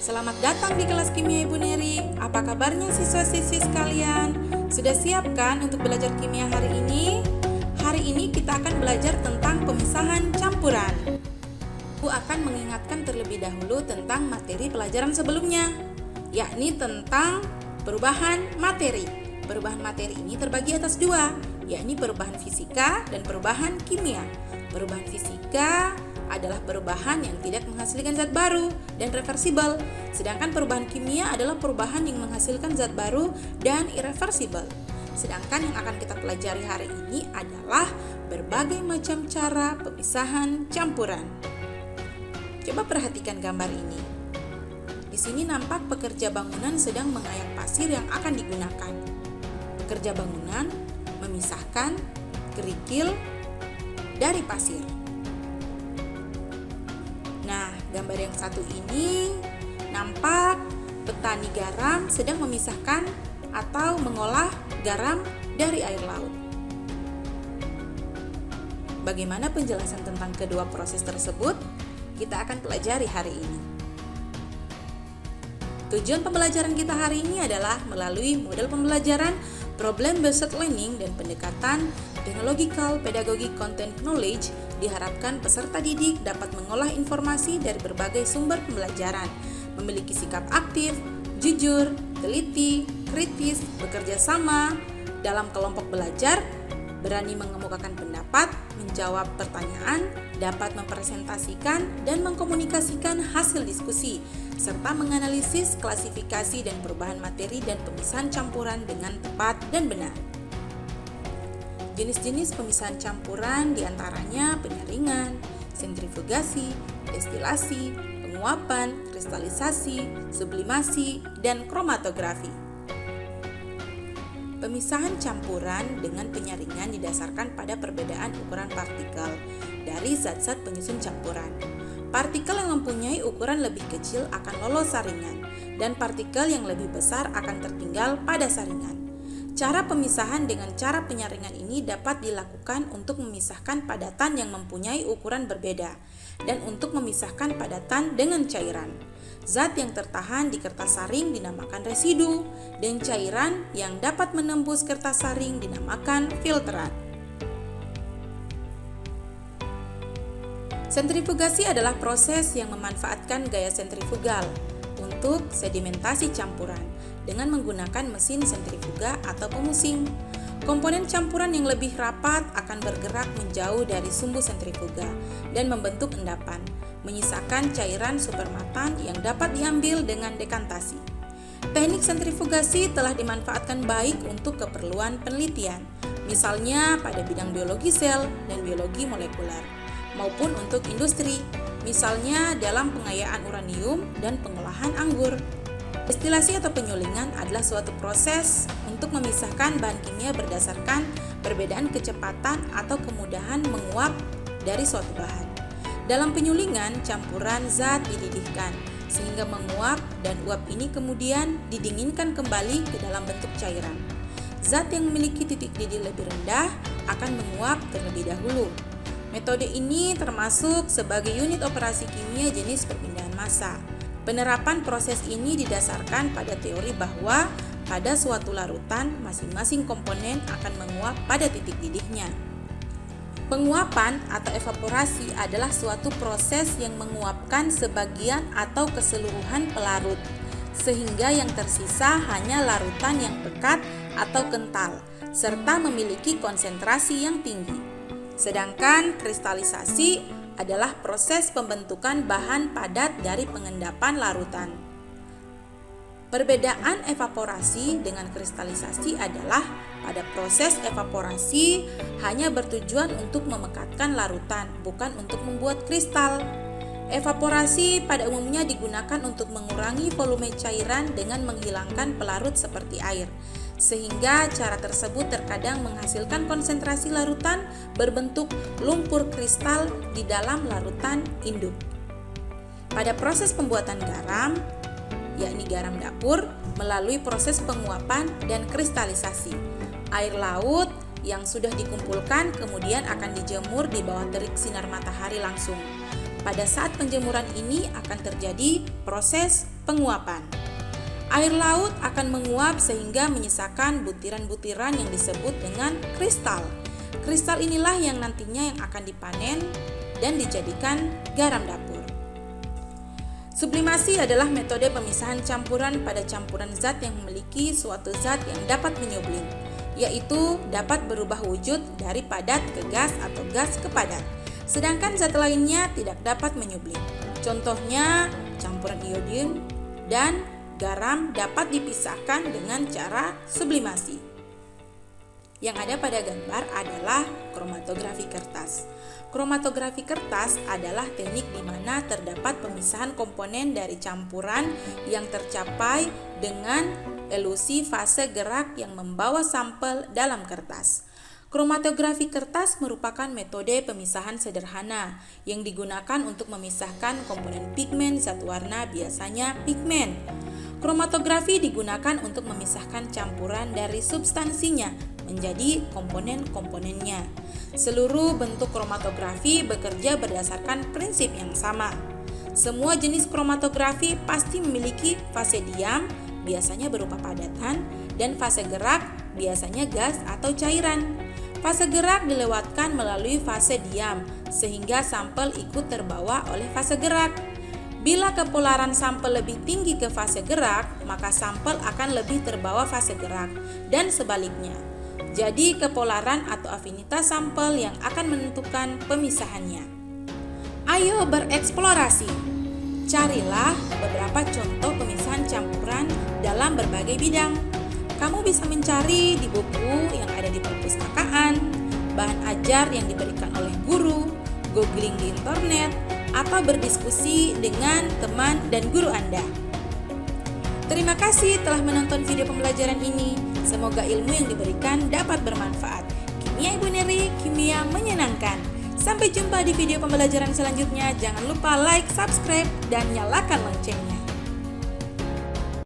Selamat datang di kelas kimia Ibu Neri. Apa kabarnya siswa-siswi sekalian? Sudah siap kan untuk belajar kimia hari ini? Hari ini kita akan belajar tentang pemisahan campuran. Ibu akan mengingatkan terlebih dahulu tentang materi pelajaran sebelumnya, yakni tentang perubahan materi. Perubahan materi ini terbagi atas dua, yakni perubahan fisika dan perubahan kimia. Perubahan fisika adalah perubahan yang tidak menghasilkan zat baru dan reversibel, sedangkan perubahan kimia adalah perubahan yang menghasilkan zat baru dan irreversibel. Sedangkan yang akan kita pelajari hari ini adalah berbagai macam cara pemisahan campuran. Coba perhatikan gambar ini. Di sini nampak pekerja bangunan sedang mengayak pasir yang akan digunakan. Pekerja bangunan memisahkan kerikil dari pasir. Nah, gambar yang satu ini nampak petani garam sedang memisahkan atau mengolah garam dari air laut. Bagaimana penjelasan tentang kedua proses tersebut? Kita akan pelajari hari ini. Tujuan pembelajaran kita hari ini adalah melalui model pembelajaran problem-based learning dan pendekatan technological pedagogic content knowledge. Diharapkan peserta didik dapat mengolah informasi dari berbagai sumber pembelajaran, memiliki sikap aktif, jujur, teliti, kritis, bekerja sama dalam kelompok belajar, berani mengemukakan pendapat, menjawab pertanyaan, dapat mempresentasikan dan mengkomunikasikan hasil diskusi, serta menganalisis klasifikasi dan perubahan materi dan pemisahan campuran dengan tepat dan benar. Jenis-jenis pemisahan campuran diantaranya penyaringan, sentrifugasi, destilasi, penguapan, kristalisasi, sublimasi, dan kromatografi. Pemisahan campuran dengan penyaringan didasarkan pada perbedaan ukuran partikel dari zat-zat penyusun campuran. Partikel yang mempunyai ukuran lebih kecil akan lolos saringan, dan partikel yang lebih besar akan tertinggal pada saringan. Cara pemisahan dengan cara penyaringan ini dapat dilakukan untuk memisahkan padatan yang mempunyai ukuran berbeda dan untuk memisahkan padatan dengan cairan. Zat yang tertahan di kertas saring dinamakan residu dan cairan yang dapat menembus kertas saring dinamakan filterat. Sentrifugasi adalah proses yang memanfaatkan gaya sentrifugal untuk sedimentasi campuran dengan menggunakan mesin sentrifuga atau pemusing. Komponen campuran yang lebih rapat akan bergerak menjauh dari sumbu sentrifuga dan membentuk endapan, menyisakan cairan supermatan yang dapat diambil dengan dekantasi. Teknik sentrifugasi telah dimanfaatkan baik untuk keperluan penelitian, misalnya pada bidang biologi sel dan biologi molekuler, maupun untuk industri, misalnya dalam pengayaan uranium dan pengolahan anggur. Destilasi atau penyulingan adalah suatu proses untuk memisahkan bahan kimia berdasarkan perbedaan kecepatan atau kemudahan menguap dari suatu bahan. Dalam penyulingan, campuran zat dididihkan sehingga menguap dan uap ini kemudian didinginkan kembali ke dalam bentuk cairan. Zat yang memiliki titik didih lebih rendah akan menguap terlebih dahulu. Metode ini termasuk sebagai unit operasi kimia jenis perpindahan massa. Penerapan proses ini didasarkan pada teori bahwa pada suatu larutan masing-masing komponen akan menguap pada titik didihnya. Penguapan atau evaporasi adalah suatu proses yang menguapkan sebagian atau keseluruhan pelarut, sehingga yang tersisa hanya larutan yang pekat atau kental, serta memiliki konsentrasi yang tinggi. Sedangkan kristalisasi adalah proses pembentukan bahan padat dari pengendapan larutan. Perbedaan evaporasi dengan kristalisasi adalah pada proses evaporasi hanya bertujuan untuk memekatkan larutan, bukan untuk membuat kristal. Evaporasi pada umumnya digunakan untuk mengurangi volume cairan dengan menghilangkan pelarut seperti air, sehingga cara tersebut terkadang menghasilkan konsentrasi larutan berbentuk lumpur kristal di dalam larutan induk. Pada proses pembuatan garam, yakni garam dapur, melalui proses penguapan dan kristalisasi, air laut yang sudah dikumpulkan kemudian akan dijemur di bawah terik sinar matahari langsung. Pada saat penjemuran ini akan terjadi proses penguapan. Air laut akan menguap sehingga menyisakan butiran-butiran yang disebut dengan kristal. Kristal inilah yang nantinya yang akan dipanen dan dijadikan garam dapur. Sublimasi adalah metode pemisahan campuran pada campuran zat yang memiliki suatu zat yang dapat menyublim, yaitu dapat berubah wujud dari padat ke gas atau gas ke padat, sedangkan zat lainnya tidak dapat menyublim. Contohnya, campuran iodium dan garam dapat dipisahkan dengan cara sublimasi. Yang ada pada gambar adalah kromatografi kertas. Kromatografi kertas adalah teknik di mana terdapat pemisahan komponen dari campuran yang tercapai dengan elusi fase gerak yang membawa sampel dalam kertas. Kromatografi kertas merupakan metode pemisahan sederhana yang digunakan untuk memisahkan komponen pigmen zat warna, biasanya pigmen. Kromatografi digunakan untuk memisahkan campuran dari substansinya menjadi komponen-komponennya. Seluruh bentuk kromatografi bekerja berdasarkan prinsip yang sama. Semua jenis kromatografi pasti memiliki fase diam, biasanya berupa padatan, dan fase gerak, biasanya gas atau cairan. Fase gerak dilewatkan melalui fase diam, sehingga sampel ikut terbawa oleh fase gerak. Bila kepolaran sampel lebih tinggi ke fase gerak, maka sampel akan lebih terbawa fase gerak, dan sebaliknya. Jadi kepolaran atau afinitas sampel yang akan menentukan pemisahannya. Ayo bereksplorasi. Carilah beberapa contoh pemisahan campuran dalam berbagai bidang. Kamu bisa mencari di buku yang ada di perpustakaan, bahan ajar yang diberikan oleh guru, googling di internet, atau berdiskusi dengan teman dan guru Anda. Terima kasih telah menonton video pembelajaran ini. Semoga ilmu yang diberikan dapat bermanfaat. Kimia Ibu Neri, kimia menyenangkan. Sampai jumpa di video pembelajaran selanjutnya. Jangan lupa like, subscribe, dan nyalakan loncengnya.